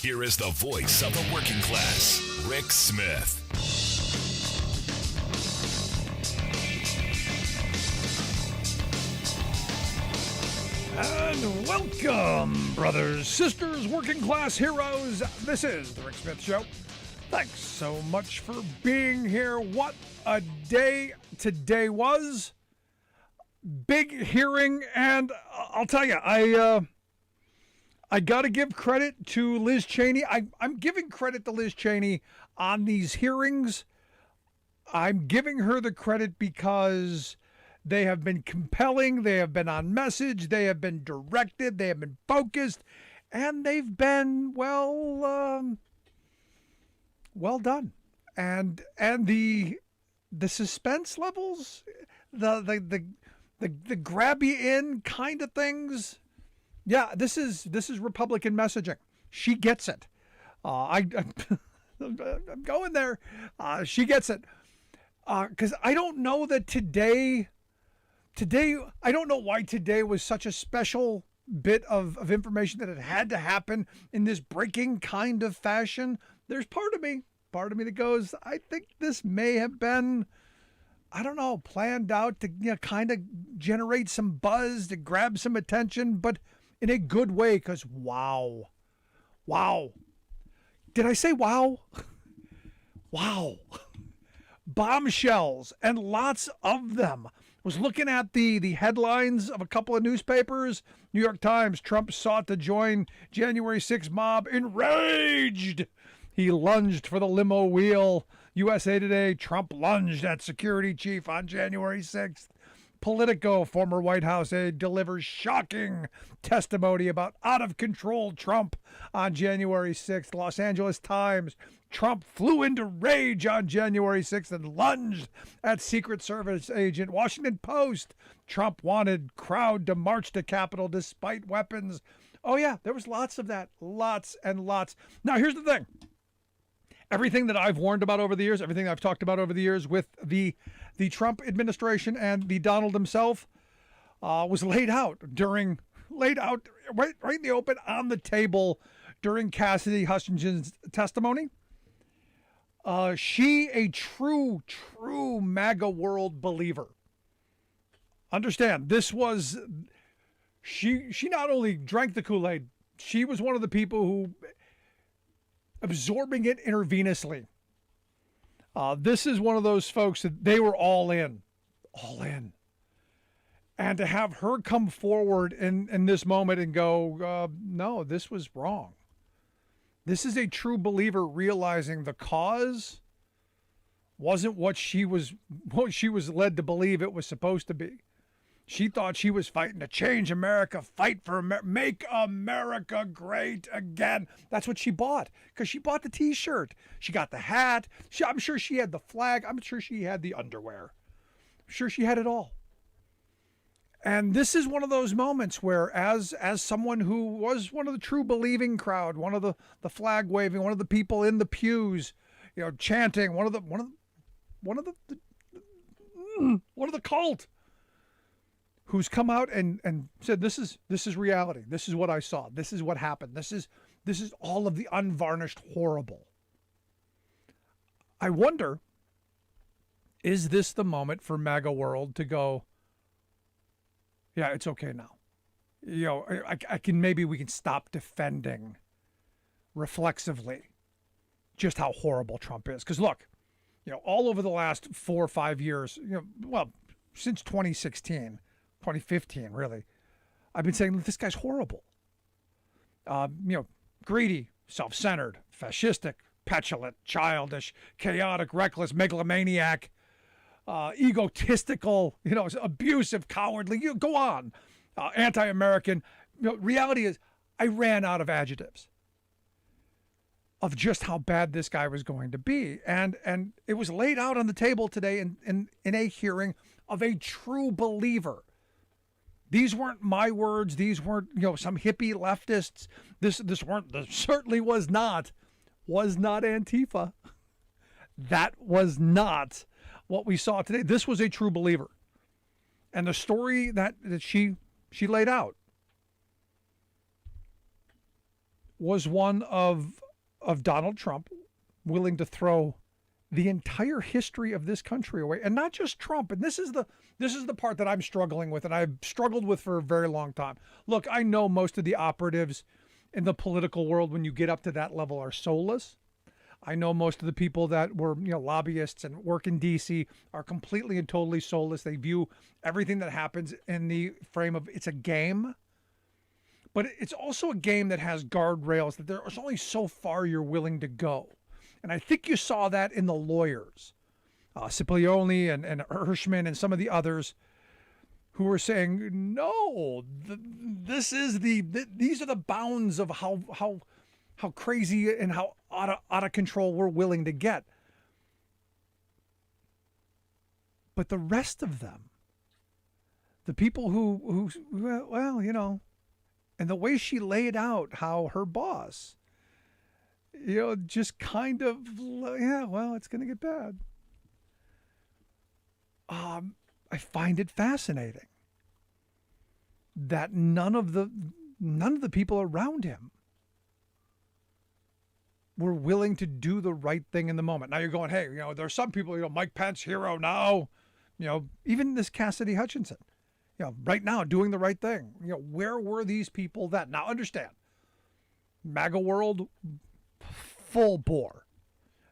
Here is the voice of the working class, Rick Smith. And welcome, brothers, sisters, working class heroes. This is the Rick Smith Show. Thanks so much for being here. What a day today was. Big hearing, and I'll tell you, I got to give credit to Liz Cheney. I'm giving credit to Liz Cheney on these hearings. I'm giving her the credit because they have been compelling, they have been on message, they have been directed, they have been focused, and they've been, well done. And the suspense levels, the grab you in kind of things. Yeah, this is Republican messaging. She gets it. I'm going there. She gets it. Because I don't know that today, I don't know why today was such a special bit of information that it had to happen in this breaking kind of fashion. There's part of me that goes, I think this may have been, I don't know, planned out to kind of generate some buzz, to grab some attention, but in a good way, because wow. Did I say wow? Wow. Bombshells, and lots of them. I was looking at the headlines of a couple of newspapers. New York Times, Trump sought to join January 6th mob, enraged. He lunged for the limo wheel. USA Today, Trump lunged at security chief on January 6th. Politico, former White House aide, delivers shocking testimony about out-of-control Trump on January 6th. Los Angeles Times, Trump flew into rage on January 6th and lunged at Secret Service agent. Washington Post, Trump wanted crowd to march to Capitol despite weapons. Oh yeah, there was lots of that. Lots and lots. Now here's the thing. Everything that I've warned about over the years, everything I've talked about over the years with the Trump administration and the Donald himself was laid out right in the open on the table during Cassidy Hutchinson's testimony. She a true MAGA world believer. Understand, this was, she not only drank the Kool-Aid, she was one of the people who absorbing it intravenously. This is one of those folks that they were all in. And to have her come forward in this moment and go, no, this was wrong. This is a true believer realizing the cause wasn't what she was led to believe it was supposed to be. She thought she was fighting to change America, fight for America, make America great again. That's what she bought, because she bought the T-shirt. She got the hat. I'm sure she had the flag. I'm sure she had the underwear. I'm sure she had it all. And this is one of those moments where, as someone who was one of the true believing crowd, one of the flag waving, one of the people in the pews, chanting, one of the cult, who's come out and said, this is reality. This is what I saw. This is what happened. This is all of the unvarnished horrible. I wonder, is this the moment for MAGA world to go, yeah, it's okay now. Maybe we can stop defending reflexively just how horrible Trump is. Because look, all over the last 4 or 5 years, since 2016, 2015, really, I've been saying this guy's horrible. Greedy, self-centered, fascistic, petulant, childish, chaotic, reckless, megalomaniac, egotistical, abusive, cowardly. Go on, anti-American. Reality is, I ran out of adjectives of just how bad this guy was going to be, and it was laid out on the table today in a hearing of a true believer. These weren't my words. These weren't, some hippie leftists. This certainly was not Antifa. That was not what we saw today. This was a true believer. And the story that she laid out was one of Donald Trump willing to throw the entire history of this country away, and not just Trump. And this is the part that I'm struggling with, and I've struggled with for a very long time. Look, I know most of the operatives in the political world, when you get up to that level, are soulless. I know most of the people that were, lobbyists and work in D.C. are completely and totally soulless. They view everything that happens in the frame of it's a game, but it's also a game that has guardrails, that there's only so far you're willing to go. And I think you saw that in the lawyers, Cipollone and Hirschman and some of the others who were saying, no, these are the bounds of how crazy and how out of control we're willing to get. But the rest of them, the people who and the way she laid out how her boss, just kind of, it's going to get bad. I find it fascinating that none of the people around him were willing to do the right thing in the moment. Now you're going, hey, there's some people, Mike Pence, hero now, even this Cassidy Hutchinson, right now doing the right thing. Where were these people then? Now understand, MAGA world, full bore.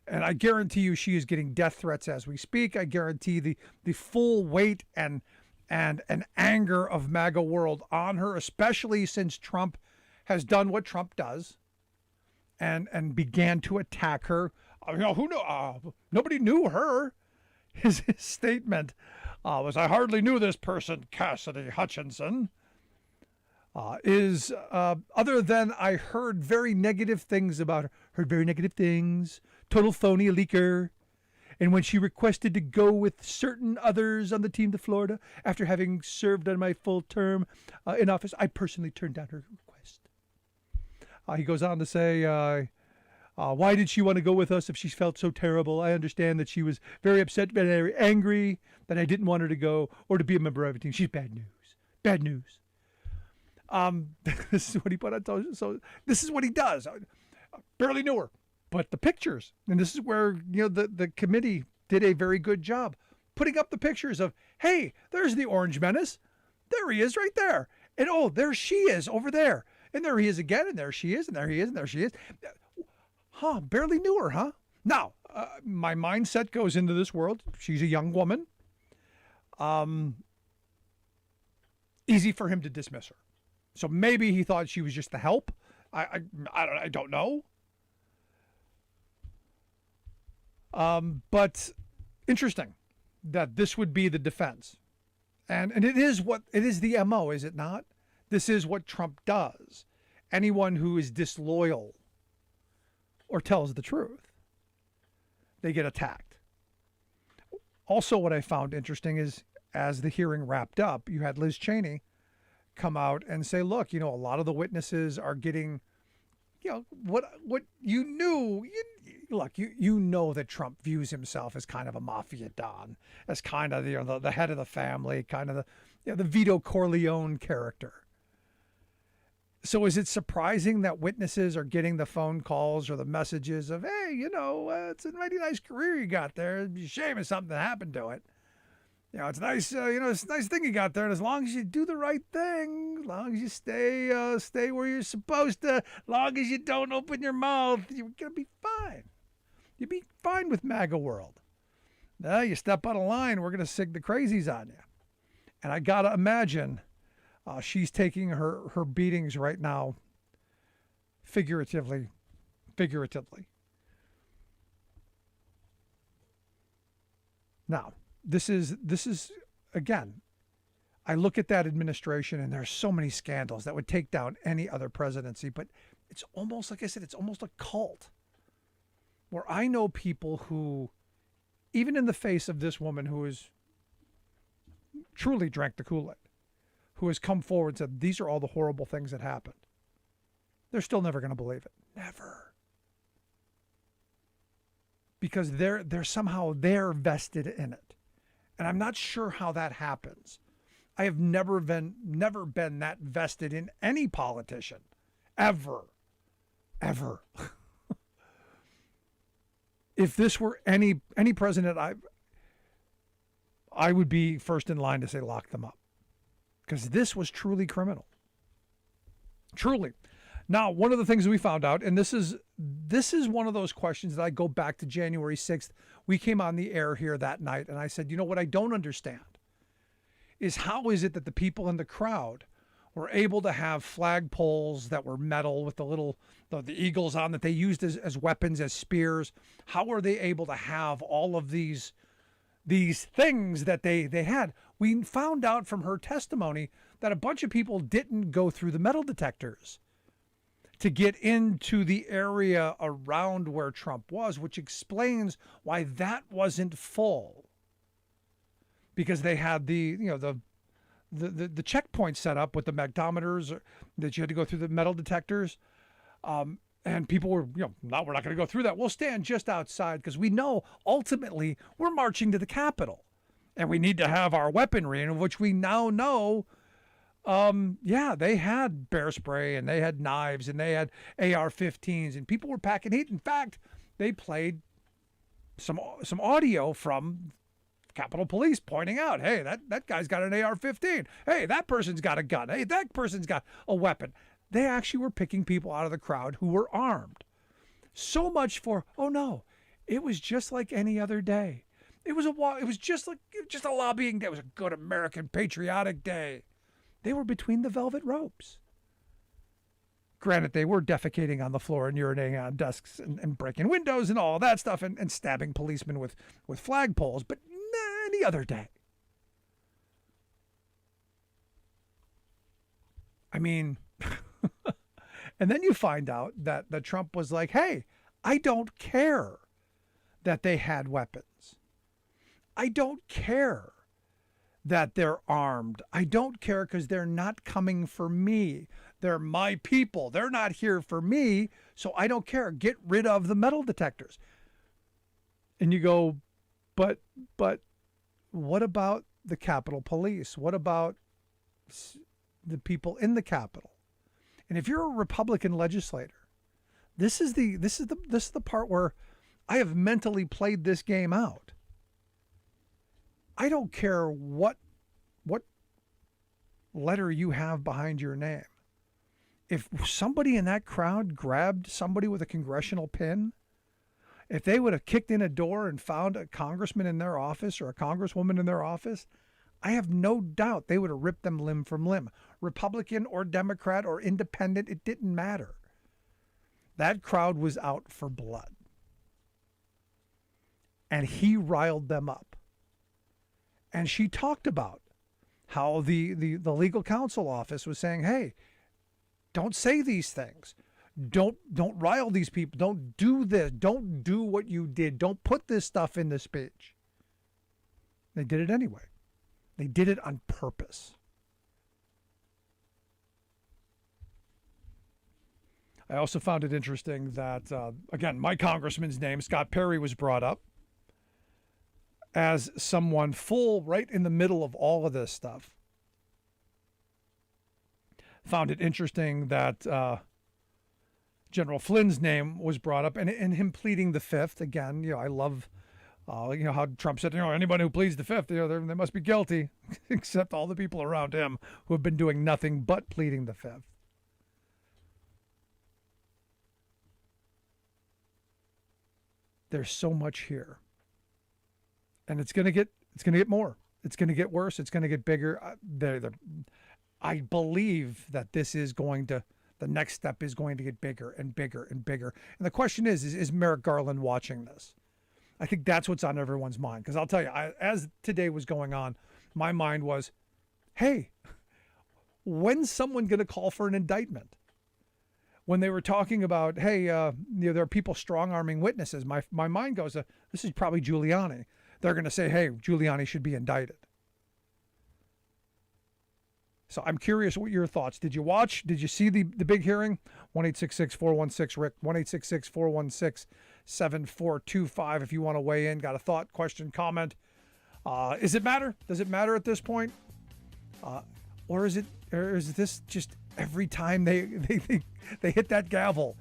And I guarantee you she is getting death threats as we speak. I guarantee the full weight and anger of MAGA world on her, especially since Trump has done what Trump does and began to attack her. Who knew? Nobody knew her. His statement was, I hardly knew this person, Cassidy Hutchinson. Is other than I heard very negative things about her. Heard very negative things. Total phony, a leaker. And when she requested to go with certain others on the team to Florida after having served on my full term in office, I personally turned down her request. He goes on to say, why did she want to go with us if she felt so terrible? I understand that she was very upset, very angry that I didn't want her to go or to be a member of a team. She's bad news. Bad news. This is what he put on. So this is what he does. Barely knew her, but the pictures, and this is where the committee did a very good job putting up the pictures of, hey, there's the Orange Menace, there he is right there, and oh, there she is over there, and there he is again, and there she is, and there he is, and there she is. Barely knew her, huh? Now, my mindset goes into this world. She's a young woman. Easy for him to dismiss her. So maybe he thought she was just the help. I don't know. But interesting that this would be the defense. And it is the MO, is it not? This is what Trump does. Anyone who is disloyal or tells the truth, they get attacked. Also, what I found interesting is, as the hearing wrapped up, you had Liz Cheney come out and say, look, a lot of the witnesses are getting, what you knew. You know that Trump views himself as kind of a mafia don, as kind of the head of the family, kind of the Vito Corleone character. So is it surprising that witnesses are getting the phone calls or the messages of, hey, it's a mighty nice career you got there. It'd be a shame if something happened to it. It's nice, it's a nice thing you got there. And as long as you do the right thing, as long as you stay where you're supposed to, as long as you don't open your mouth, you're going to be fine. You'll be fine with MAGA world. Now you step out of line, we're going to sig the crazies on you. And I got to imagine she's taking her beatings right now figuratively. Now, this is again, I look at that administration and there's so many scandals that would take down any other presidency, but it's almost, like I said, it's almost a cult where I know people who, even in the face of this woman who is truly drank the Kool-Aid, who has come forward and said, these are all the horrible things that happened, they're still never going to believe it. Never. Because they're vested in it. And I'm not sure how that happens. I have never been that vested in any politician, ever. ever. If this were any president, I would be first in line to say lock them up, because this was truly criminal. Truly. Now, one of the things we found out, and this is one of those questions that I go back to January 6th. We came on the air here that night, and I said, you know what I don't understand is how is it that the people in the crowd were able to have flagpoles that were metal with the eagles on that they used as weapons, as spears? How are they able to have all of these things that they had? We found out from her testimony that a bunch of people didn't go through the metal detectors to get into the area around where Trump was, which explains why that wasn't full. Because they had the checkpoint set up with the magnetometers that you had to go through the metal detectors. And people were, no, we're not going to go through that. We'll stand just outside because we know ultimately we're marching to the Capitol and we need to have our weaponry, in which we now know, they had bear spray and they had knives and they had AR-15s and people were packing heat. In fact, they played some audio from Capitol Police pointing out, hey, that guy's got an AR-15. Hey, that person's got a gun. Hey, that person's got a weapon. They actually were picking people out of the crowd who were armed. So much for, oh no, it was just like any other day. It was just a lobbying day. It was a good American patriotic day. They were between the velvet ropes. Granted, they were defecating on the floor and urinating on desks and breaking windows and all that stuff and stabbing policemen with flagpoles, but any other day. I mean, and then you find out that Trump was like, hey, I don't care that they had weapons. I don't care that they're armed. I don't care because they're not coming for me. They're my people. They're not here for me, so I don't care. Get rid of the metal detectors. And you go, but what about the Capitol Police? What about the people in the Capitol? And if you're a Republican legislator, this is the part where I have mentally played this game out. I don't care what letter you have behind your name. If somebody in that crowd grabbed somebody with a congressional pin, if they would have kicked in a door and found a congressman in their office or a congresswoman in their office, I have no doubt they would have ripped them limb from limb. Republican or Democrat or independent, it didn't matter. That crowd was out for blood. And he riled them up. And she talked about how the legal counsel office was saying, hey, don't say these things. Don't rile these people. Don't do this. Don't do what you did. Don't put this stuff in the speech. They did it anyway. They did it on purpose. I also found it interesting that, again, my congressman's name, Scott Perry, was brought up as someone full right in the middle of all of this stuff. Found it interesting that General Flynn's name was brought up and him pleading the fifth. Again, I love how Trump said, anybody who pleads the fifth, they must be guilty, except all the people around him who have been doing nothing but pleading the fifth. There's so much here. And it's going to get more. It's going to get worse. It's going to get bigger. I believe that the next step is going to get bigger and bigger and bigger. And the question is Merrick Garland watching this? I think that's what's on everyone's mind. Because I'll tell you, as today was going on, my mind was, hey, when's someone going to call for an indictment? When they were talking about, hey, there are people strong-arming witnesses, my mind goes, this is probably Giuliani. They're going to say, hey, Giuliani should be indicted. So I'm curious what your thoughts. Did you watch? Did you see the big hearing? 1-866-416-RICK, 1-866-416-7425 if you want to weigh in. Got a thought, question, comment. Does it matter? Does it matter at this point? Or is this just every time they hit that gavel,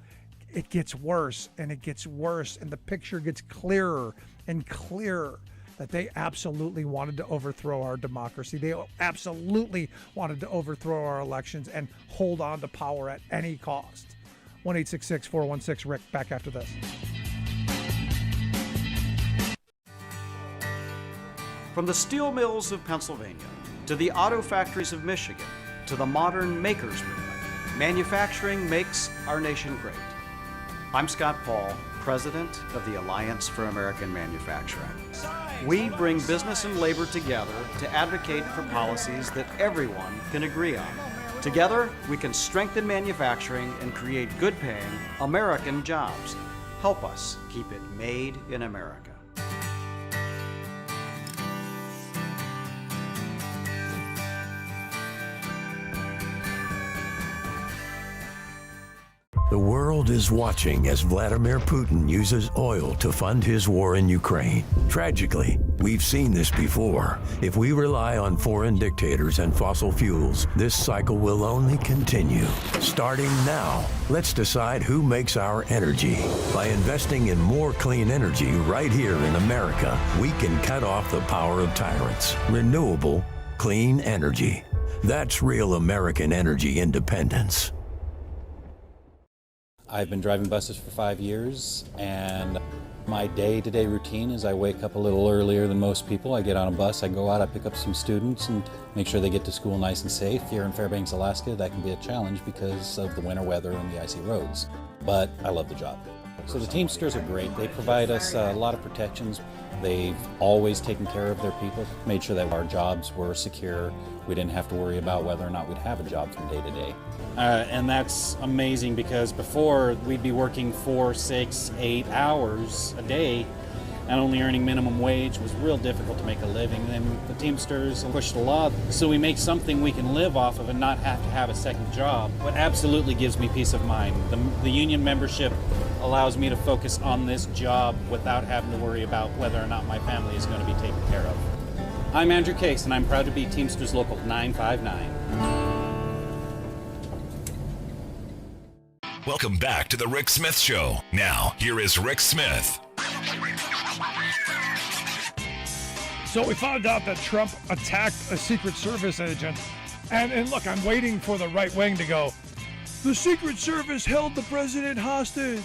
it gets worse and it gets worse, and the picture gets clearer and clearer that they absolutely wanted to overthrow our democracy. They absolutely wanted to overthrow our elections and hold on to power at any cost. 1-866-416-RICK. Back after this. From the steel mills of Pennsylvania to the auto factories of Michigan to the modern makers movement, manufacturing makes our nation great. I'm Scott Paul, president of the Alliance for American Manufacturing. We bring business and labor together to advocate for policies that everyone can agree on. Together, we can strengthen manufacturing and create good-paying American jobs. Help us keep it made in America. The world is watching as Vladimir Putin uses oil to fund his war in Ukraine. Tragically, we've seen this before. If we rely on foreign dictators and fossil fuels, this cycle will only continue. Starting now, let's decide who makes our energy. By investing in more clean energy right here in America, we can cut off the power of tyrants. Renewable, clean energy. That's real American energy independence. I've been driving buses for 5 years, and my day-to-day routine is I wake up a little earlier than most people. I get on a bus, I go out, I pick up some students and make sure they get to school nice and safe. Here in Fairbanks, Alaska, that can be a challenge because of the winter weather and the icy roads. But I love the job. So the Teamsters are great. They provide us a lot of protections. They've always taken care of their people, made sure that our jobs were secure. We didn't have to worry about whether or not we'd have a job from day to day. And that's amazing because before we'd be working 4, 6, 8 hours a day and only earning minimum wage was real difficult to make a living. And the Teamsters pushed a lot so we make something we can live off of and not have to have a second job. What absolutely gives me peace of mind, the union membership allows me to focus on this job without having to worry about whether or not my family is going to be taken care of. I'm Andrew Case, and I'm proud to be Teamsters Local 959. Welcome back to the Rick Smith Show. Now, here is Rick Smith. So we found out that Trump attacked a Secret Service agent. And look, I'm waiting for the right wing to go, the Secret Service held the president hostage.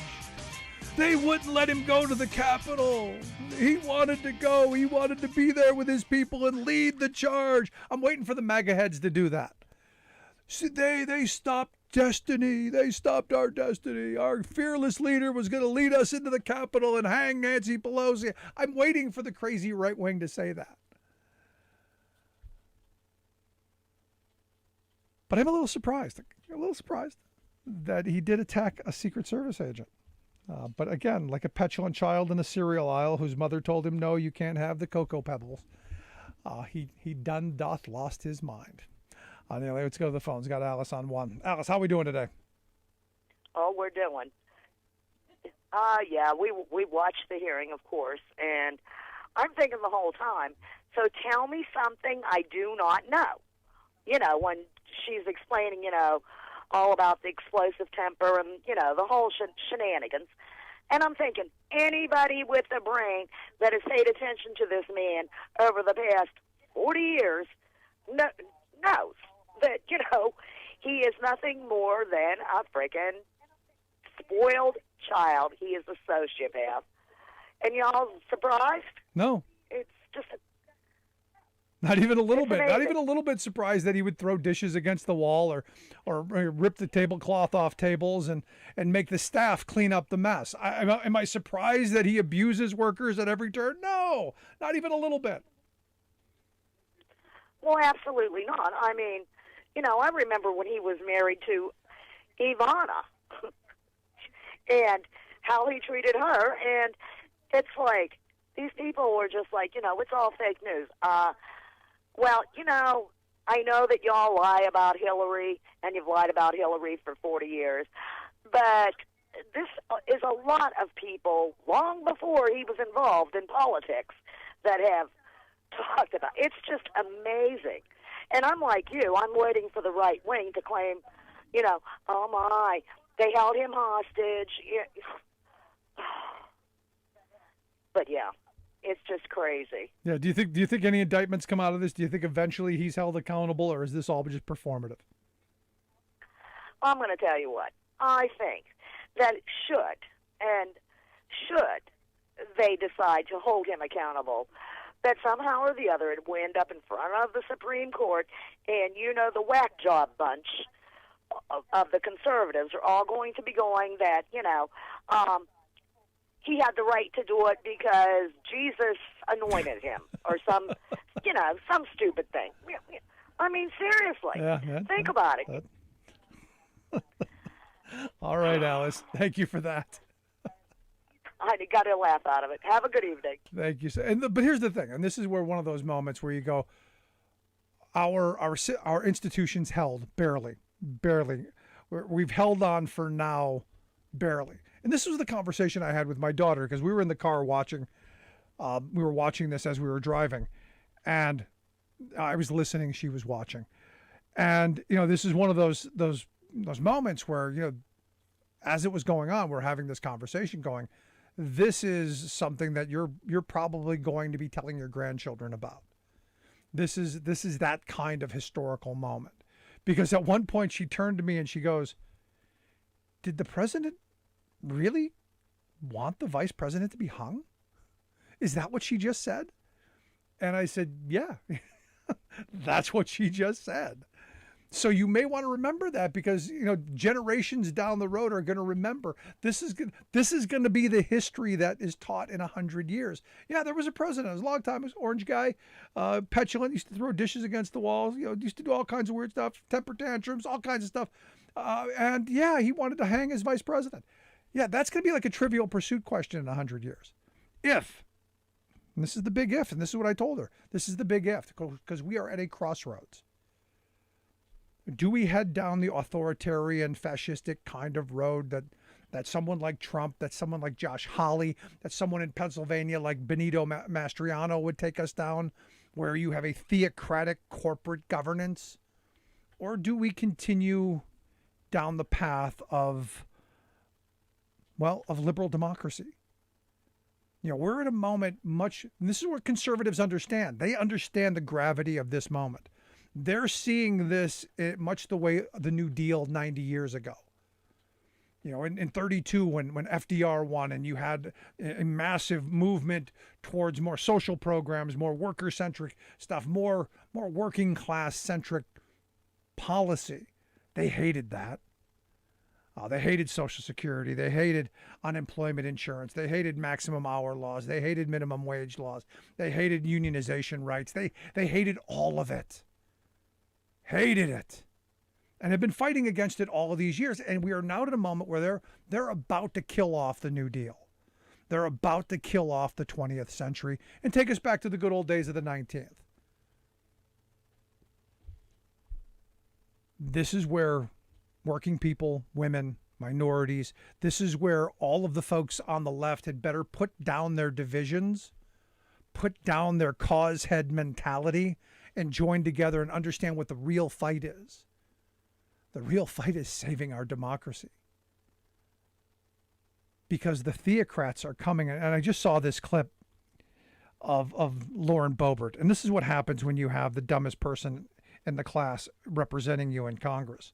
They wouldn't let him go to the Capitol. He wanted to go. He wanted to be there with his people and lead the charge. I'm waiting for the MAGA heads to do that. See, they stopped destiny. They stopped our destiny. Our fearless leader was going to lead us into the Capitol and hang Nancy Pelosi. I'm waiting for the crazy right wing to say that. But I'm a little surprised that he did attack a Secret Service agent. But again, like a petulant child in a cereal aisle whose mother told him, no, you can't have the Cocoa Pebbles. He done doth lost his mind. Anyway, let's go to the phones. Got Alice on one. Alice, how are we doing today? Oh, we're doing. Yeah, we watched the hearing, of course, and I'm thinking the whole time, so tell me something I do not know. You know, when she's explaining, all about the explosive temper and, the whole shenanigans. And I'm thinking, anybody with a brain that has paid attention to this man over the past 40 years knows that, he is nothing more than a freaking spoiled child. He is a sociopath. And y'all surprised? No. It's just not even a little bit. amazing. Not even a little bit surprised that he would throw dishes against the wall or rip the tablecloth off tables and make the staff clean up the mess. Am I surprised that he abuses workers at every turn? No, not even a little bit. Well, absolutely not. I mean, I remember when he was married to Ivana and how he treated her. And it's like, these people were just like, it's all fake news. Well, I know that y'all lie about Hillary, and you've lied about Hillary for 40 years, but this is a lot of people, long before he was involved in politics, that have talked about it. It's just amazing. And I'm like you, I'm waiting for the right wing to claim, oh my, They held him hostage. But yeah, it's just crazy. Yeah. Do you think any indictments come out of this? Do you think eventually he's held accountable, or is this all just performative? I'm going to tell you what. I think that should they decide to hold him accountable, that somehow or the other it will end up in front of the Supreme Court, and the whack job bunch of the conservatives are all going to be going that, he had the right to do it because Jesus anointed him or some stupid thing. I mean, seriously, think about it. All right, Alice. Thank you for that. I got a laugh out of it. Have a good evening. Thank you. But here's the thing, and this is where one of those moments where you go, our institutions held barely. We've held on for now, barely. And this was the conversation I had with my daughter because we were in the car watching. We were watching this as we were driving, and I was listening. She was watching, and this is one of those moments where as it was going on, we're having this conversation going. This is something that you're probably going to be telling your grandchildren about. This is that kind of historical moment. Because at one point she turned to me and she goes, "Did the president really want the vice president to be hung? Is that what she just said?" And I said, "Yeah, that's what she just said." So you may want to remember that because, generations down the road are going to remember. This is going to be the history that is taught in 100 years. Yeah, there was a president. It was a long time. It was an orange guy, petulant, used to throw dishes against the walls, used to do all kinds of weird stuff, temper tantrums, all kinds of stuff. And yeah, he wanted to hang his vice president. Yeah, that's going to be like a Trivial Pursuit question in 100 years. If, and this is the big if, and this is what I told her, this is the big if, because we are at a crossroads. Do we head down the authoritarian, fascistic kind of road that someone like Trump, that someone like Josh Hawley, that someone in Pennsylvania like Benito Mastriano would take us down, where you have a theocratic corporate governance? Or do we continue down the path of liberal democracy? We're at a moment and this is what conservatives understand. They understand the gravity of this moment. They're seeing this much the way the New Deal 90 years ago. In 32 when FDR won and you had a massive movement towards more social programs, more worker-centric stuff, more working class-centric policy. They hated that. They hated Social Security. They hated unemployment insurance. They hated maximum hour laws. They hated minimum wage laws. They hated unionization rights. They hated all of it. Hated it, and have been fighting against it all of these years. And we are now at a moment where they're about to kill off the New Deal. They're about to kill off the 20th century and take us back to the good old days of the 19th. This is where working people, women, minorities, this is where all of the folks on the left had better put down their divisions, put down their cause head mentality, and join together and understand what the real fight is. The real fight is saving our democracy. Because the theocrats are coming, and I just saw this clip of Lauren Boebert, and this is what happens when you have the dumbest person in the class representing you in Congress.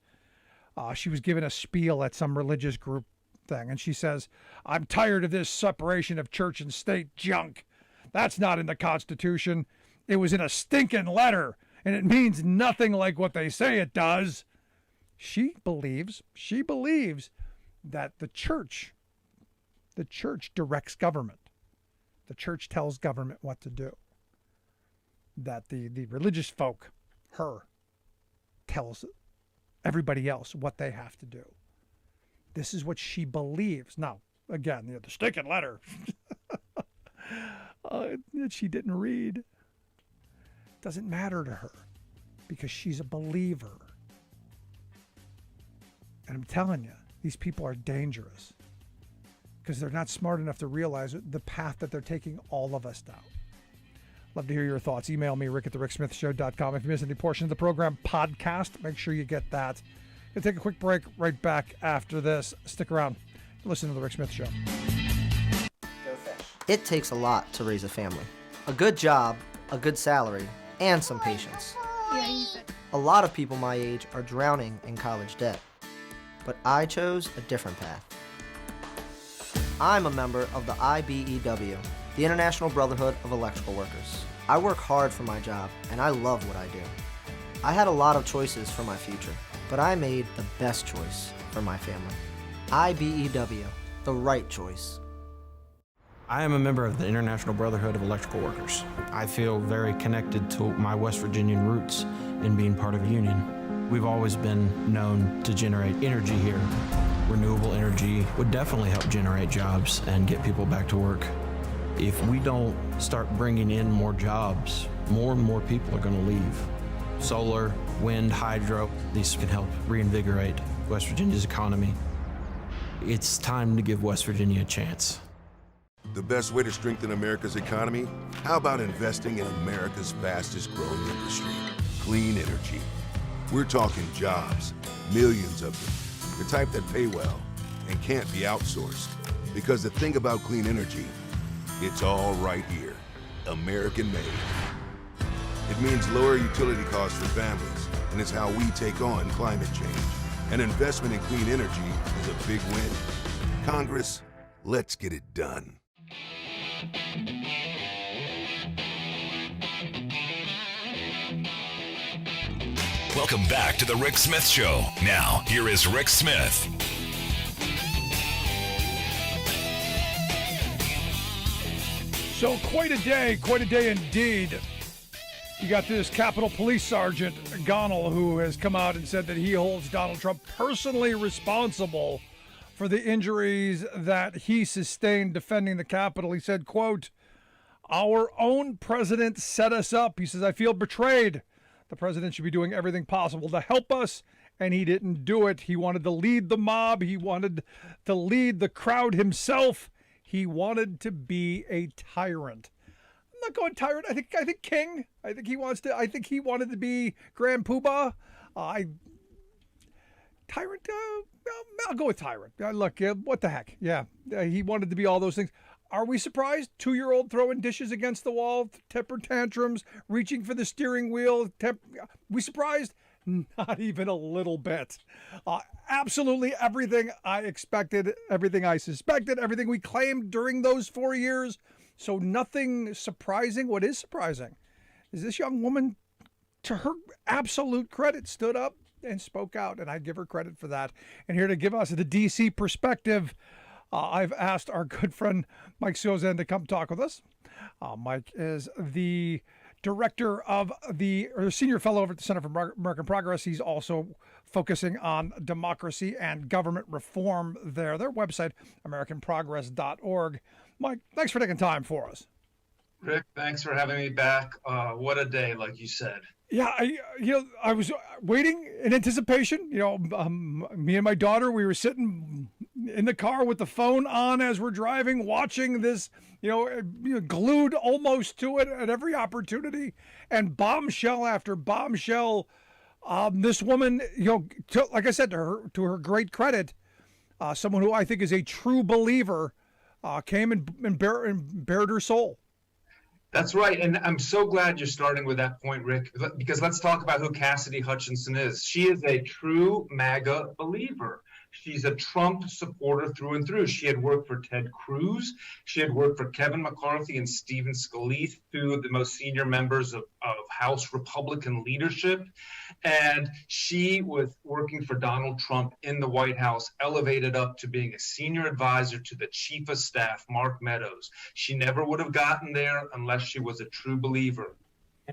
She was giving a spiel at some religious group thing, and she says, "I'm tired of this separation of church and state junk. That's not in the Constitution. It was in a stinking letter, and it means nothing like what they say it does." She believes that the church directs government. The church tells government what to do. That the religious folk, tells everybody else what they have to do. This is what she believes. Now, again, the stinking letter that she didn't read. Doesn't matter to her because she's a believer. And I'm telling you, these people are dangerous because they're not smart enough to realize the path that they're taking all of us down. Love to hear your thoughts. Email me, rick@thericksmithshow.com. If you miss any portion of the program podcast, make sure you get that We'll take a quick break right back after this. Stick around. Listen to The Rick Smith Show. It takes a lot to raise a family. A good job, a good salary, and some patience. A lot of people my age are drowning in college debt. But I chose a different path. I'm a member of the IBEW, the International Brotherhood of Electrical Workers. I work hard for my job, and I love what I do. I had a lot of choices for my future, but I made the best choice for my family. IBEW, the right choice. I am a member of the International Brotherhood of Electrical Workers. I feel very connected to my West Virginian roots in being part of a union. We've always been known to generate energy here. Renewable energy would definitely help generate jobs and get people back to work. If we don't start bringing in more jobs, more and more people are going to leave. Solar, wind, hydro, these can help reinvigorate West Virginia's economy. It's time to give West Virginia a chance. The best way to strengthen America's economy? How about investing in America's fastest growing industry, clean energy? We're talking jobs, millions of them, the type that pay well and can't be outsourced. Because the thing about clean energy, it's all right here, American made. It means lower utility costs for families, and it's how we take on climate change. An investment in clean energy is a big win. Congress, let's get it done. Welcome back to the Rick Smith Show. Now, here is Rick Smith. So quite a day indeed. You got this Capitol Police Sergeant Gonell, who has come out and said that he holds Donald Trump personally responsible for the injuries that he sustained defending the Capitol. He said, quote, "Our own president set us up." He says, "I feel betrayed. The president should be doing everything possible to help us, and he didn't do it. He wanted to lead the mob. He wanted to lead the crowd himself. He wanted to be a tyrant." I'm not going tyrant. I think king. I think he wanted to be Grand Poobah. Tyrant. I'll go with tyrant. Look, what the heck? Yeah, he wanted to be all those things. Are we surprised? 2-year-old throwing dishes against the wall, temper tantrums, reaching for the steering wheel. We surprised? Not even a little bit. Absolutely everything I expected, everything I suspected, everything we claimed during those 4 years. So nothing surprising. What is surprising is this young woman, to her absolute credit, stood up and spoke out, and I give her credit for that. And here to give us the D.C. perspective, I've asked our good friend Mike Sozan to come talk with us. Mike is the director of or senior fellow over at the Center for American Progress. He's also focusing on democracy and government reform there. Their website, americanprogress.org. Mike, thanks for taking time for us. Rick, thanks for having me back. What a day, like you said. Yeah, I was waiting in anticipation. Me and my daughter, we were sitting in the car with the phone on as we're driving, watching this, glued almost to it at every opportunity, and bombshell after bombshell. This woman, like I said, to her great credit, someone who I think is a true believer, came and bared her soul. That's right. And I'm so glad you're starting with that point, Rick, because let's talk about who Cassidy Hutchinson is. She is a true MAGA believer. She's a Trump supporter through and through. She had worked for Ted Cruz. She had worked for Kevin McCarthy and Stephen Scalise, two of the most senior members of House Republican leadership. And she was working for Donald Trump in the White House, elevated up to being a senior advisor to the chief of staff, Mark Meadows. She never would have gotten there unless she was a true believer.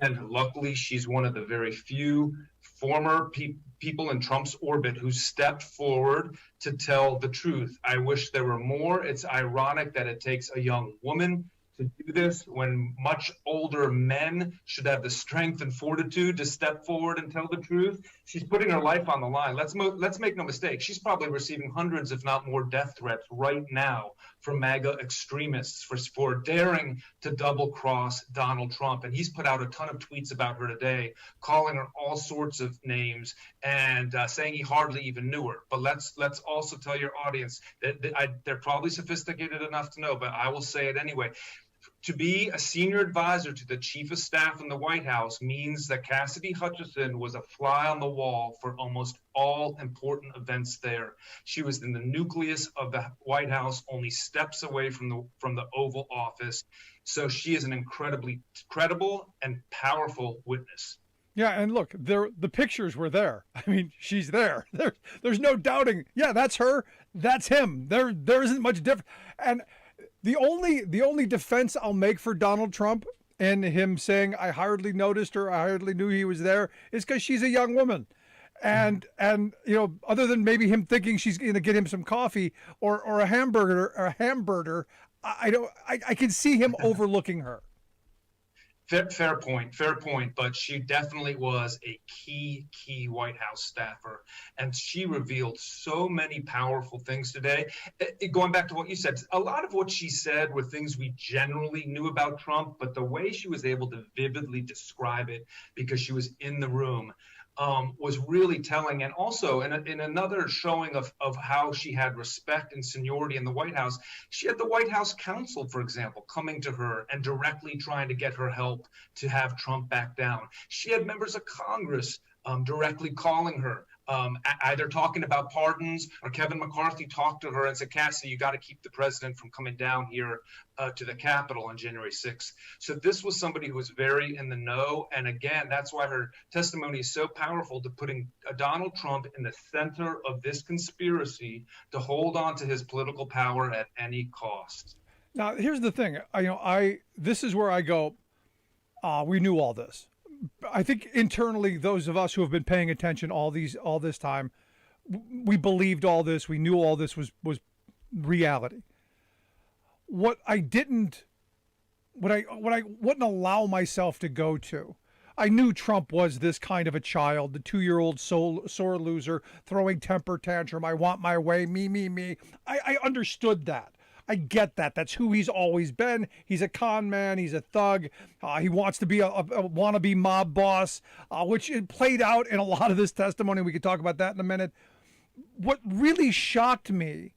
And luckily, she's one of the very few former people in Trump's orbit who stepped forward to tell the truth. I wish there were more. It's ironic that it takes a young woman to do this when much older men should have the strength and fortitude to step forward and tell the truth. She's putting her life on the line. Let's make no mistake. She's probably receiving hundreds, if not more, death threats right now for MAGA extremists for daring to double cross Donald Trump. And he's put out a ton of tweets about her today, calling her all sorts of names and saying he hardly even knew her. But let's also tell your audience that they're probably sophisticated enough to know, but I will say it anyway. To be a senior advisor to the chief of staff in the White House means that Cassidy Hutchinson was a fly on the wall for almost all important events there. She was in the nucleus of the White House, only steps away from the Oval Office. So she is an incredibly credible and powerful witness. Yeah, and look, the pictures were there. I mean, she's there. There's no doubting. Yeah, that's her. That's him. There isn't much difference. And the only defense I'll make for Donald Trump and him saying I hardly noticed her, I hardly knew he was there, is because she's a young woman. And you know, other than maybe him thinking she's going to get him some coffee or a hamburger, I can see him overlooking her. Fair point. But she definitely was a key White House staffer, and she revealed so many powerful things today. Going back to what you said, a lot of what she said were things we generally knew about Trump, but the way she was able to vividly describe it because she was in the room was really telling. And also in another showing of how she had respect and seniority in the White House, she had the White House counsel, for example, coming to her and directly trying to get her help to have Trump back down. She had members of Congress directly calling her, either talking about pardons, or Kevin McCarthy talked to her and said, Cassie, you got to keep the president from coming down here to the Capitol on January 6th. So this was somebody who was very in the know. And again, that's why her testimony is so powerful, to putting Donald Trump in the center of this conspiracy to hold on to his political power at any cost. Now, here's the thing. This is where I go, we knew all this. I think internally, those of us who have been paying attention all this time, we believed all this. We knew all this was reality. What I wouldn't allow myself to go to. I knew Trump was this kind of a child, the 2-year-old sore loser, throwing temper tantrum. I want my way, me. I understood that. I get that. That's who he's always been. He's a con man. He's a thug. He wants to be a wannabe mob boss, which it played out in a lot of this testimony. We could talk about that in a minute. What really shocked me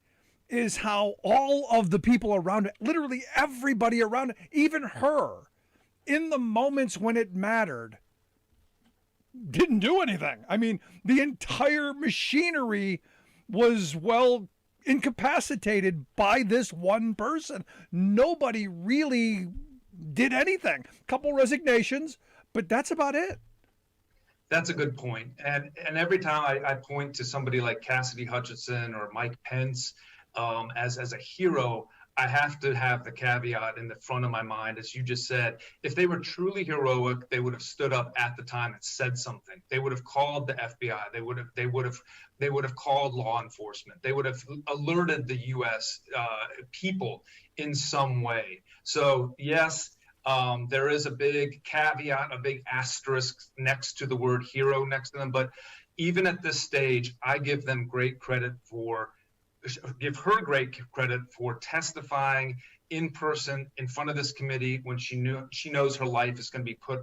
is how all of the people around it, literally everybody around it, even her, in the moments when it mattered, didn't do anything. I mean, the entire machinery was, incapacitated by this one person. Nobody really did anything. A couple resignations, but that's about it. That's a good point. And every time I point to somebody like Cassidy Hutchinson or Mike Pence as a hero, I have to have the caveat in the front of my mind, as you just said. If they were truly heroic, they would have stood up at the time and said something. They would have called the FBI. They would have called law enforcement. They would have alerted the U.S. People in some way. So yes, there is a big caveat, a big asterisk next to the word hero next to them. But even at this stage, I give her great credit for testifying in person in front of this committee when she knows her life is going to be put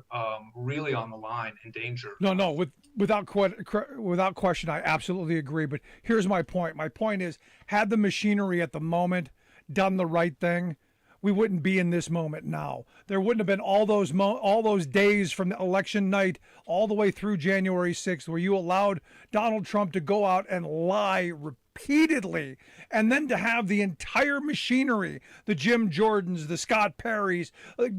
really on the line, in danger. No, without question, I absolutely agree. But here's my point. My point is, had the machinery at the moment done the right thing, we wouldn't be in this moment now. There wouldn't have been all those days from the election night all the way through January 6th where you allowed Donald Trump to go out and lie repeatedly, and then to have the entire machinery, the Jim Jordans, the Scott Perrys,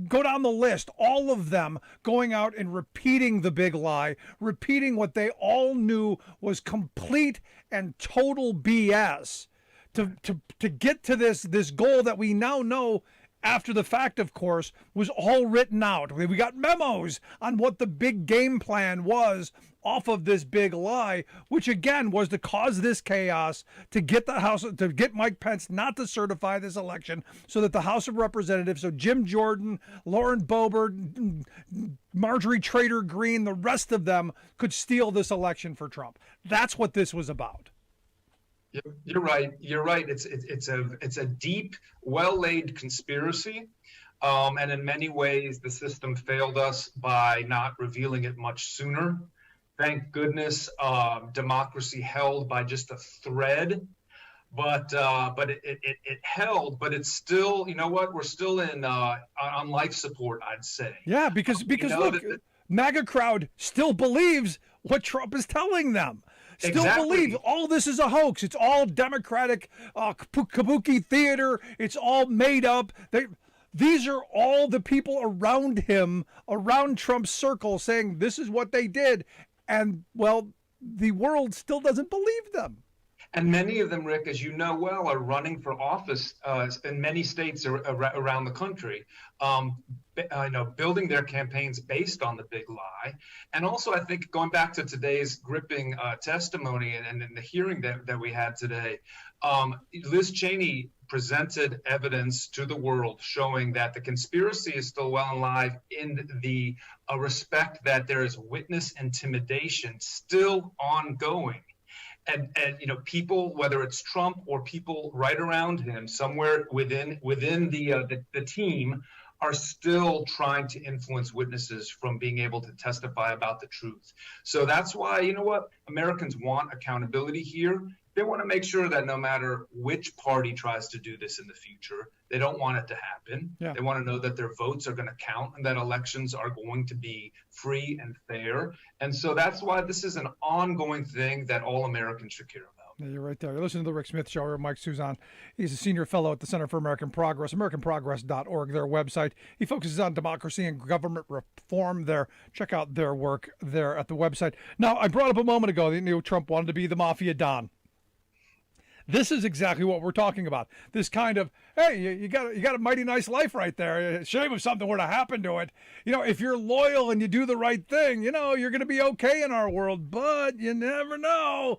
go down the list, all of them going out and repeating the big lie, repeating what they all knew was complete and total BS. To get to this goal that we now know after the fact, of course, was all written out. We got memos on what the big game plan was off of this big lie, which again was to cause this chaos, to get Mike Pence not to certify this election, so that the House of Representatives, so Jim Jordan, Lauren Boebert, Marjorie Trader Greene, the rest of them could steal this election for Trump. That's what this was about. You're right. You're right. It's a deep, well-laid conspiracy. And in many ways, the system failed us by not revealing it much sooner. Thank goodness, democracy held by just a thread, but it held. But it's still, you know what? We're still on life support, I'd say. Yeah, because look, MAGA crowd still believes what Trump is telling them. Still believe all this is a hoax. It's all Democratic kabuki theater. It's all made up. These are all the people around him, around Trump's circle, saying this is what they did. And, well, the world still doesn't believe them. And many of them, Rick, as you know well, are running for office in many states around the country, building their campaigns based on the big lie. And also, I think, going back to today's gripping testimony and in the hearing that we had today, Liz Cheney presented evidence to the world showing that the conspiracy is still well and alive in the respect that there is witness intimidation still ongoing. And people, whether it's Trump or people right around him, somewhere within the team, are still trying to influence witnesses from being able to testify about the truth. So that's why, you know what, Americans want accountability here. They want to make sure that no matter which party tries to do this in the future, they don't want it to happen. Yeah. They want to know that their votes are going to count and that elections are going to be free and fair. And so that's why this is an ongoing thing that all Americans should care about. Yeah, you're right there. You're listening to The Rick Smith Show. Here, Mike Suzan. He's a senior fellow at the Center for American Progress, AmericanProgress.org, their website. He focuses on democracy and government reform there. Check out their work there at the website. Now, I brought up a moment ago that Trump wanted to be the Mafia Don. This is exactly what we're talking about. This kind of, hey, you got a mighty nice life right there. Shame if something were to happen to it. If you're loyal and you do the right thing, you're going to be okay in our world, but you never know.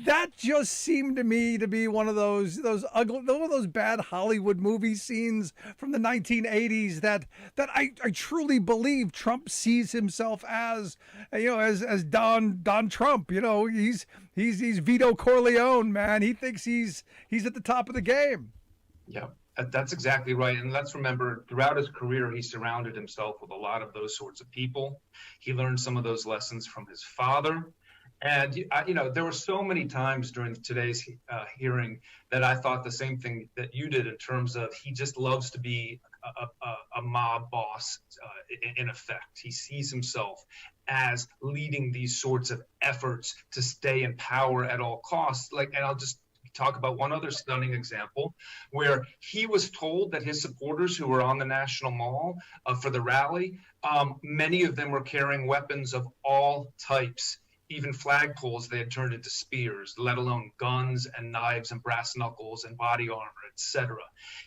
That just seemed to me to be one of those ugly, one of those bad Hollywood movie scenes from the 1980s that I truly believe Trump sees himself as, as Don Trump. He's Vito Corleone, man. He thinks he's at the top of the game. Yeah, that's exactly right. And let's remember, throughout his career, he surrounded himself with a lot of those sorts of people. He learned some of those lessons from his father. And, there were so many times during today's hearing that I thought the same thing that you did in terms of he just loves to be a mob boss in effect. He sees himself as leading these sorts of efforts to stay in power at all costs. And I'll just talk about one other stunning example where he was told that his supporters who were on the National Mall for the rally, many of them were carrying weapons of all types. Even flagpoles they had turned into spears, let alone guns and knives and brass knuckles and body armor, etc.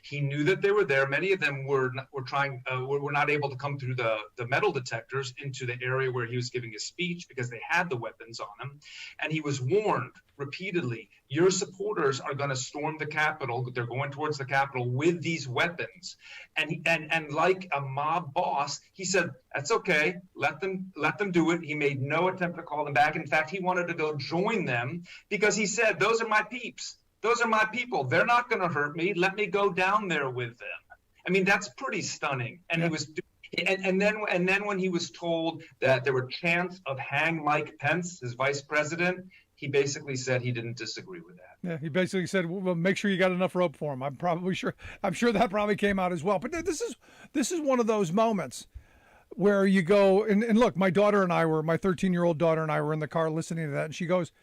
He knew that they were there. Many of them were not able to come through the metal detectors into the area where he was giving his speech because they had the weapons on them. And he was warned repeatedly, your supporters are going to storm the Capitol. They're going towards the Capitol with these weapons. And like a mob boss, he said, that's okay. Let them do it. He made no attempt to call them back. In fact, he wanted to go join them because he said, those are my peeps. Those are my people. They're not going to hurt me. Let me go down there with them. I mean, that's pretty stunning. And he was, and then when he was told that there were chants of hang Mike Pence, his vice president, he basically said he didn't disagree with that. Yeah, he basically said, well, make sure you got enough rope for him. I'm sure that probably came out as well. But this is one of those moments where you go, and look, my 13-year-old daughter and I were in the car listening to that, and she goes,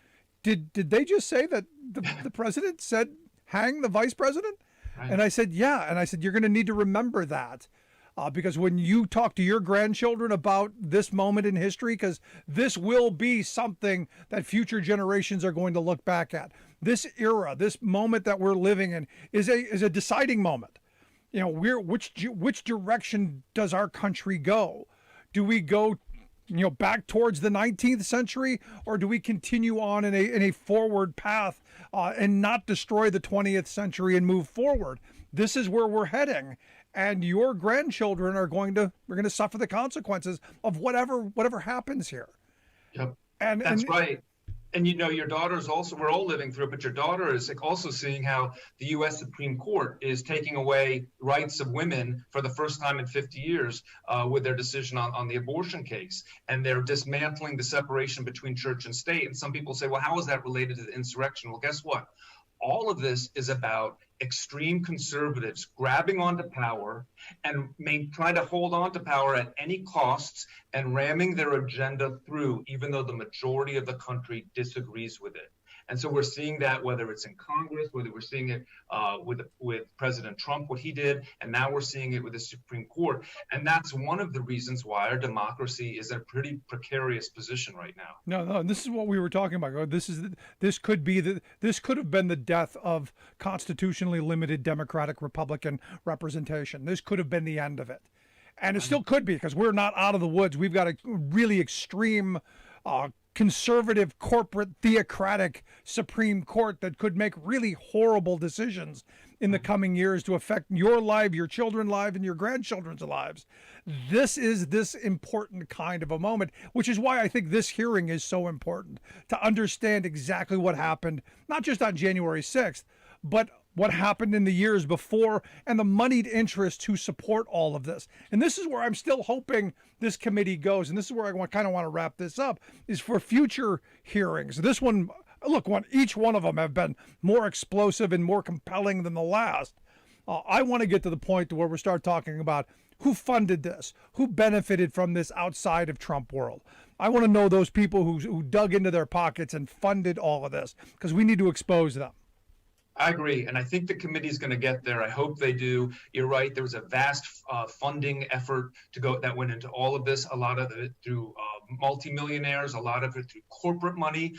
did they just say that the president said hang the vice president? Right. And I said, yeah. And I said, you're going to need to remember that. Because when you talk to your grandchildren about this moment in history, because this will be something that future generations are going to look back at. This era, this moment that we're living in is a deciding moment. Which direction does our country go? Do we go, back towards the 19th century, or do we continue on in a forward path and not destroy the 20th century and move forward? This is where we're heading. And your grandchildren are going to suffer the consequences of whatever happens here. Yep. That's right. And your daughter's also, we're all living through it, but your daughter is also seeing how the U.S. Supreme Court is taking away rights of women for the first time in 50 years with their decision on the abortion case. And they're dismantling the separation between church and state. And some people say, well, how is that related to the insurrection? Well, guess what? All of this is about extreme conservatives grabbing onto power and trying to hold on to power at any costs and ramming their agenda through, even though the majority of the country disagrees with it. And so we're seeing that whether it's in Congress, whether we're seeing it with President Trump, what he did, and now we're seeing it with the Supreme Court. And that's one of the reasons why our democracy is in a pretty precarious position right now. No, this is what we were talking about. This could have been the death of constitutionally limited Democratic Republican representation. This could have been the end of it. And it still could be, because we're not out of the woods. We've got a really extreme conservative, corporate, theocratic Supreme Court that could make really horrible decisions in the coming years to affect your life, your children's lives, and your grandchildren's lives. This is this important kind of a moment, which is why I think this hearing is so important, to understand exactly what happened, not just on January 6th, but what happened in the years before and the moneyed interests who support all of this. And this is where I'm still hoping this committee goes. And this is where I kind of want to wrap this up, is for future hearings. This one, look, each one of them have been more explosive and more compelling than the last. I want to get to the point to where we start talking about who funded this, who benefited from this outside of Trump world. I want to know those people who dug into their pockets and funded all of this, because we need to expose them. I agree, and I think the committee is going to get there. I hope they do. You're right. There was a vast funding effort that went into all of this. A lot of it through multimillionaires, a lot of it through corporate money.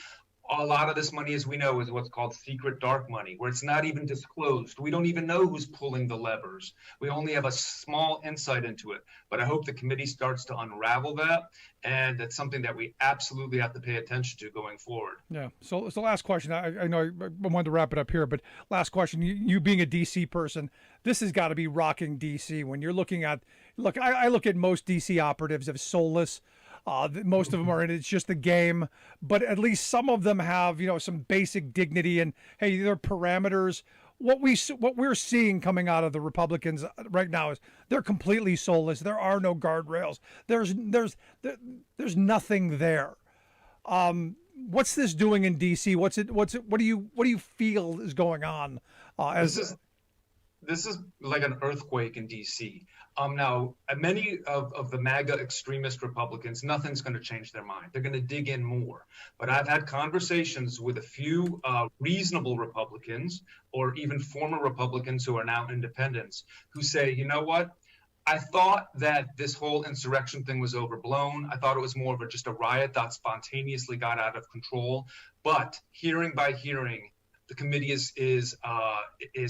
A lot of this money, as we know, is what's called secret dark money, where it's not even disclosed. We don't even know who's pulling the levers. We only have a small insight into it. But I hope the committee starts to unravel that, and that's something that we absolutely have to pay attention to going forward. Yeah. So last question. I know I wanted to wrap it up here, but last question. You being a D.C. person, this has got to be rocking D.C. when you're looking at. Look, I look at most D.C. operatives as soulless. Most of them are in it's just a game, but at least some of them have, some basic dignity and, hey, there are parameters. What we're seeing coming out of the Republicans right now is they're completely soulless. There are no guardrails. There's nothing there. What's this doing in DC? What do you feel is going on? This is like an earthquake in DC. Now, many of the MAGA extremist Republicans, nothing's going to change their mind. They're going to dig in more. But I've had conversations with a few reasonable Republicans, or even former Republicans who are now independents, who say, you know what? I thought that this whole insurrection thing was overblown. I thought it was more of just a riot that spontaneously got out of control. But hearing by hearing, the committee is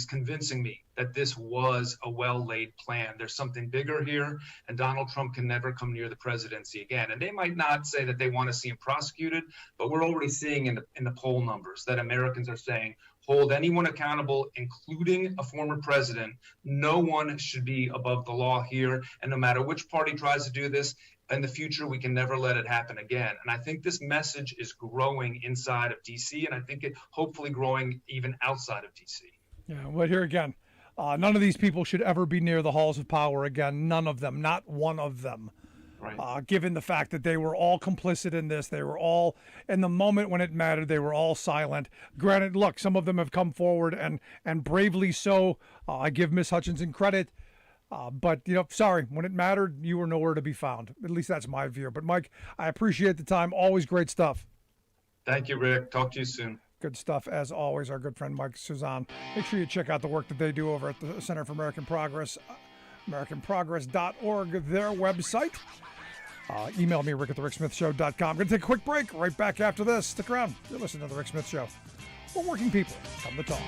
convincing me that this was a well-laid plan. There's something bigger here, and Donald Trump can never come near the presidency again. And they might not say that they want to see him prosecuted, but we're already seeing in the poll numbers that Americans are saying, hold anyone accountable, including a former president. No one should be above the law here, and no matter which party tries to do this, in the future, we can never let it happen again. And I think this message is growing inside of D.C., and I think it hopefully growing even outside of D.C. Yeah, well, here again, none of these people should ever be near the halls of power again. None of them, not one of them. Right. Given the fact that they were all complicit in this, they were all, in the moment when it mattered, they were all silent. Granted, look, some of them have come forward and bravely so. I give Ms. Hutchinson credit. But, sorry, when it mattered, you were nowhere to be found. At least that's my view. But, Mike, I appreciate the time. Always great stuff. Thank you, Rick. Talk to you soon. Good stuff, as always, our good friend Mike Suzanne. Make sure you check out the work that they do over at the Center for American Progress, AmericanProgress.org, their website. Email me, rick@thericksmithshow.com. I'm going to take a quick break. Right back after this. Stick around. You're listening to The Rick Smith Show. We're working people. Come to talk.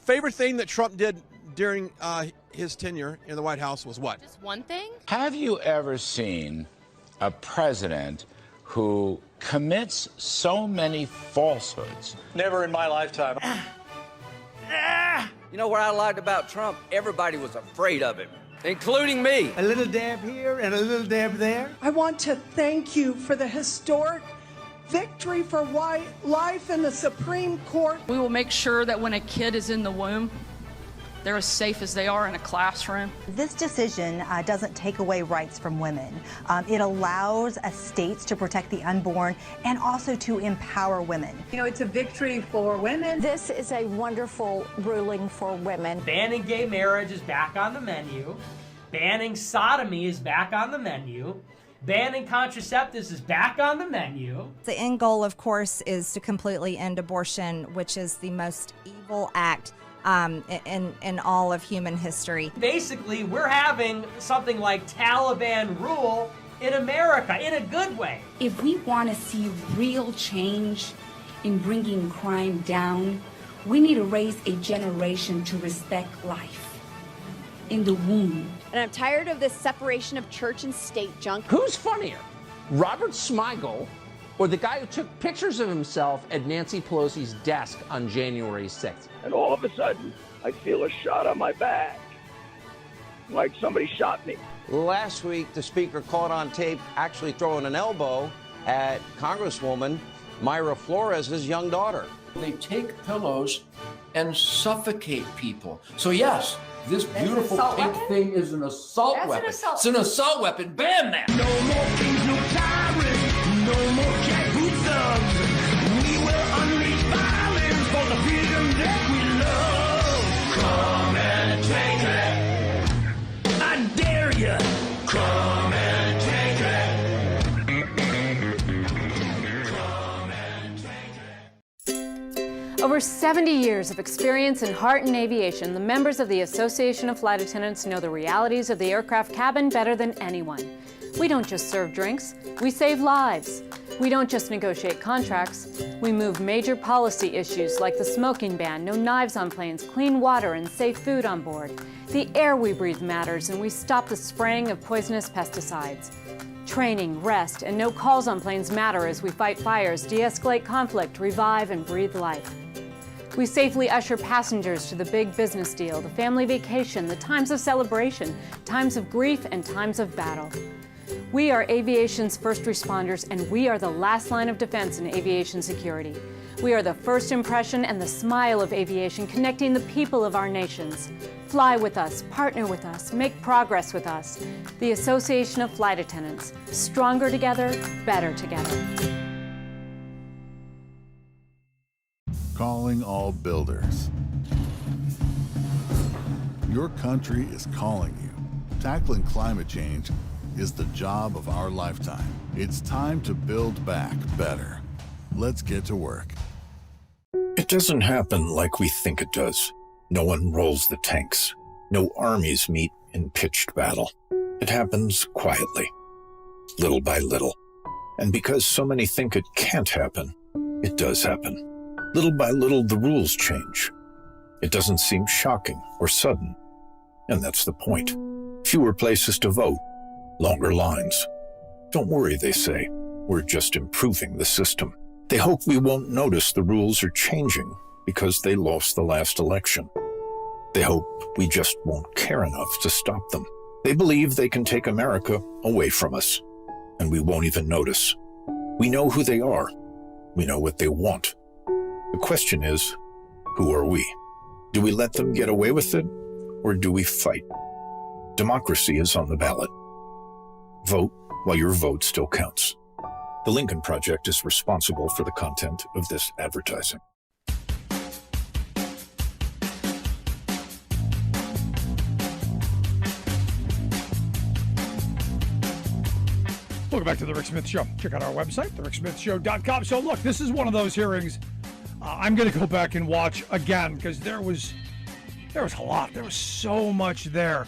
Favorite thing that Trump did during his tenure in the White House was what? Just one thing? Have you ever seen a president who commits so many falsehoods. Never in my lifetime. You know what I liked about Trump? Everybody was afraid of him, including me. A little dab here and a little dab there. I want to thank you for the historic victory for white life in the Supreme Court. We will make sure that when a kid is in the womb, they're as safe as they are in a classroom. This decision doesn't take away rights from women. It allows states to protect the unborn and also to empower women. You know, it's a victory for women. This is a wonderful ruling for women. Banning gay marriage is back on the menu. Banning sodomy is back on the menu. Banning contraceptives is back on the menu. The end goal, of course, is to completely end abortion, which is the most evil act in all of human history. Basically, we're having something like Taliban rule in America, in a good way. If we want to see real change in bringing crime down, we need to raise a generation to respect life in the womb. And I'm tired of this separation of church and state junk. Who's funnier, Robert Smigel or the guy who took pictures of himself at Nancy Pelosi's desk on January 6th? And all of a sudden, I feel a shot on my back, like somebody shot me. Last week, the speaker caught on tape actually throwing an elbow at Congresswoman Myra Flores' young daughter. They take pillows and suffocate people. So yes, this beautiful pink thing is an assault weapon. It's an assault weapon. Ban that. No more kings, no tyrants, no more jackboot thugs. We will unleash violence for the freedom that we love. Come and take it. I dare you. Come and take it. Over 70 years of experience in heart and aviation, the members of the Association of Flight Attendants know the realities of the aircraft cabin better than anyone. We don't just serve drinks, we save lives. We don't just negotiate contracts, we move major policy issues like the smoking ban, no knives on planes, clean water, and safe food on board. The air we breathe matters, and we stop the spraying of poisonous pesticides. Training, rest, and no calls on planes matter as we fight fires, de-escalate conflict, revive, and breathe life. We safely usher passengers to the big business deal, the family vacation, the times of celebration, times of grief, and times of battle. We are aviation's first responders, and we are the last line of defense in aviation security. We are the first impression and the smile of aviation, connecting the people of our nations. Fly with us, partner with us, make progress with us. The Association of Flight Attendants. Stronger together, better together. Calling all builders. Your country is calling you. Tackling climate change is the job of our lifetime. It's time to build back better. Let's get to work. It doesn't happen like we think it does. No one rolls the tanks. No armies meet in pitched battle. It happens quietly, little by little. And because so many think it can't happen, it does happen. Little by little, the rules change. It doesn't seem shocking or sudden. And that's the point. Fewer places to vote, longer lines. Don't worry, they say. We're just improving the system. They hope we won't notice the rules are changing because they lost the last election. They hope we just won't care enough to stop them. They believe they can take America away from us, and we won't even notice. We know who they are. We know what they want. The question is, who are we? Do we let them get away with it, or do we fight? Democracy is on the ballot. Vote while your vote still counts. The Lincoln Project is responsible for the content of this advertising. Welcome back to The Rick Smith Show. Check out our website, thericksmithshow.com. So look, this is one of those hearings I'm going to go back and watch again because there was a lot. There was so much there.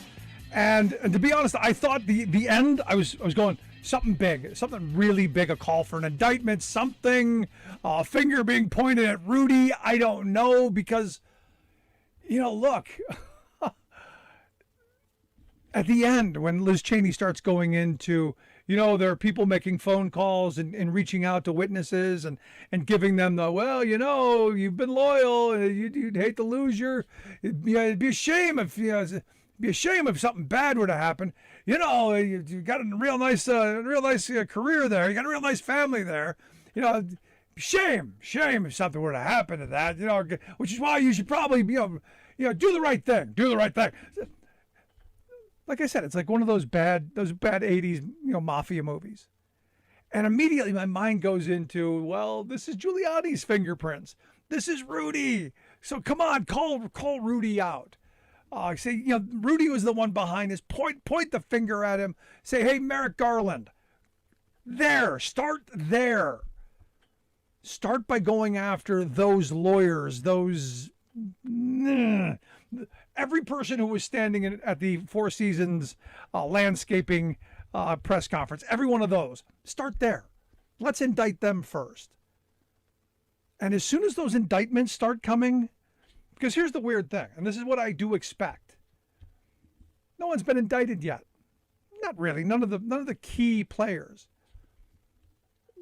And to be honest, I thought the end, I was going, something big, something really big, a call for an indictment, something, a finger being pointed at Rudy. I don't know because, look, at the end when Liz Cheney starts going into, there are people making phone calls and reaching out to witnesses and giving them you've been loyal. You'd hate to lose it'd be a shame if something bad were to happen. You got a real nice career there. You got a real nice family there. Shame if something were to happen to that. Which is why you should probably do the right thing. Do the right thing. Like I said, it's like one of those bad 80s mafia movies. And immediately my mind goes into, well, this is Giuliani's fingerprints. This is Rudy. So come on, call Rudy out. Say, Rudy was the one behind this. Point the finger at him. Say, hey, Merrick Garland. Start there. Start by going after those lawyers, every person who was standing at the Four Seasons landscaping press conference, every one of those. Start there. Let's indict them first. And as soon as those indictments start coming, because here's the weird thing, and this is what I do expect. No one's been indicted yet. Not really. None of the key players.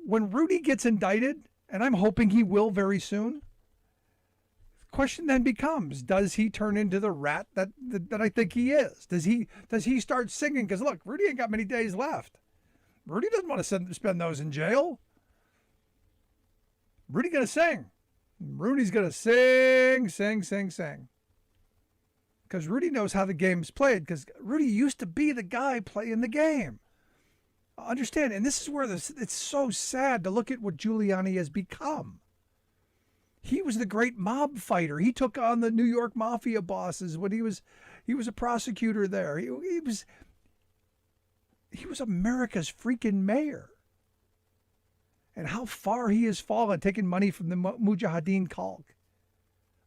When Rudy gets indicted, and I'm hoping he will very soon, the question then becomes, does he turn into the rat that I think he is? Does he start singing? Because look, Rudy ain't got many days left. Rudy doesn't want to spend those in jail. Rudy's going to sing. Rudy's going to sing. Because Rudy knows how the game's played. Because Rudy used to be the guy playing the game. Understand, and this is where it's so sad to look at what Giuliani has become. He was the great mob fighter. He took on the New York mafia bosses when he was a prosecutor there. He was America's freaking mayor. And how far he has fallen, taking money from the Mujahideen Khalq,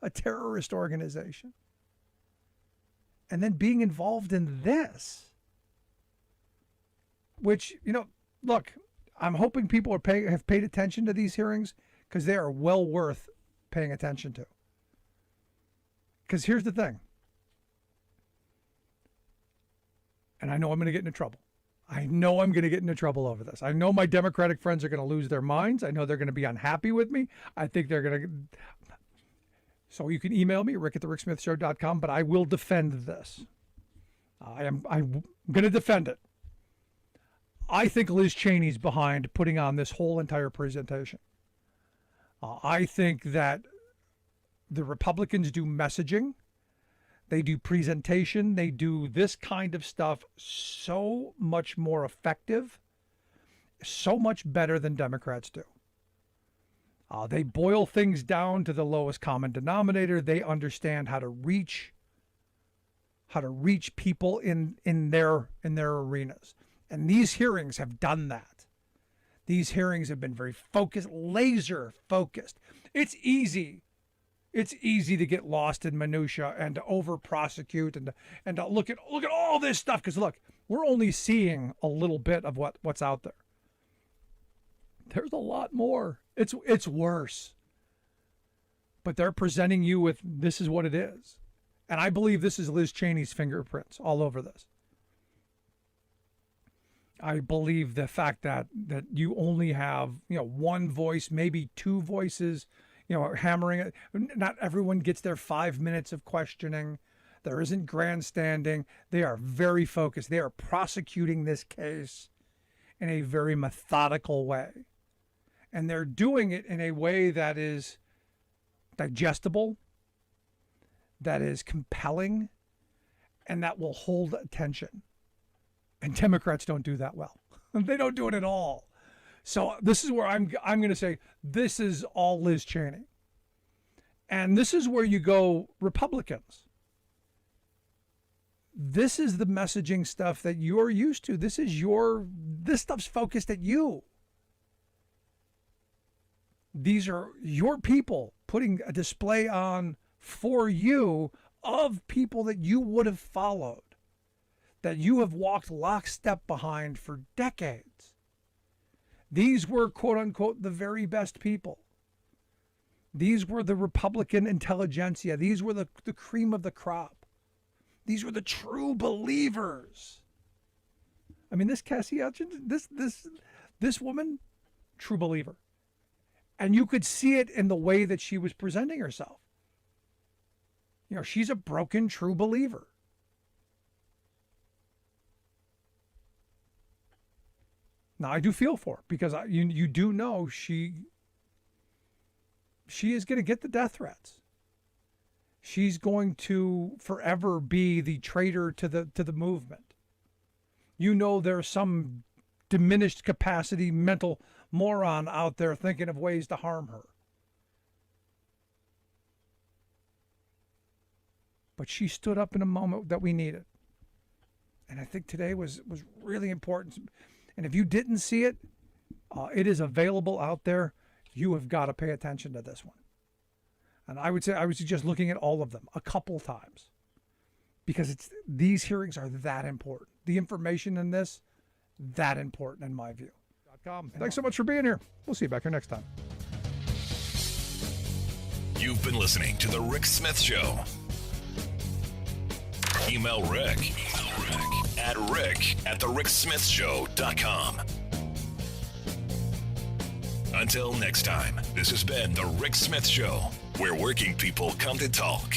a terrorist organization, and then being involved in this. Which, look, I'm hoping people have paid attention to these hearings, because they are well worth paying attention to. Because here's the thing. And I know I'm going to get into trouble. I know I'm going to get into trouble over this. I know my Democratic friends are going to lose their minds. I know they're going to be unhappy with me. I think they're going to... So you can email me, rick@thericksmithshow.com, but I will defend this. I'm going to defend it. I think Liz Cheney's behind putting on this whole entire presentation. I think that the Republicans do messaging. They do presentation. They do this kind of stuff so much more effective, so much better than Democrats do. They boil things down to the lowest common denominator. They understand how to reach people in their arenas. And these hearings have done that. These hearings have been very focused, laser focused. It's easy to get lost in minutia and to over prosecute and to look at all this stuff, because look, we're only seeing a little bit of what's out there. There's a lot more. It's worse. But they're presenting you with, this is what it is. And I believe this is Liz Cheney's fingerprints all over this. I believe the fact that you only have, one voice, maybe two voices, hammering it. Not everyone gets their 5 minutes of questioning. There isn't grandstanding. They are very focused. They are prosecuting this case in a very methodical way. And they're doing it in a way that is digestible, that is compelling, and that will hold attention. And Democrats don't do that well. They don't do it at all. So this is where I'm going to say this is all Liz Cheney. And this is where you go, Republicans. This is the messaging stuff that you're used to. This stuff's focused at you. These are your people putting a display on for you of people that you would have followed, that you have walked lockstep behind for decades. These were, quote unquote, the very best people. These were the Republican intelligentsia. These were the cream of the crop. These were the true believers I mean, this Cassie Hutchins, this woman, true believer. And you could see it in the way that she was presenting herself. You know, she's a broken true believer. Now, I do feel for her because you do know she is going to get the death threats. She's going to forever be the traitor to the movement. You know, there's some diminished capacity mental moron out there thinking of ways to harm her. But she stood up in a moment that we needed. And I think today was really important. And if you didn't see it, it is available out there. You have got to pay attention to this one. And I would say I would suggest looking at all of them a couple times, because these hearings are that important. The information in this, that important in my view. Thanks so much for being here. We'll see you back here next time. You've been listening to The Rick Smith Show. Email Rick at rick@thericksmithshow.com. Until next time, this has been The Rick Smith Show, where working people come to talk.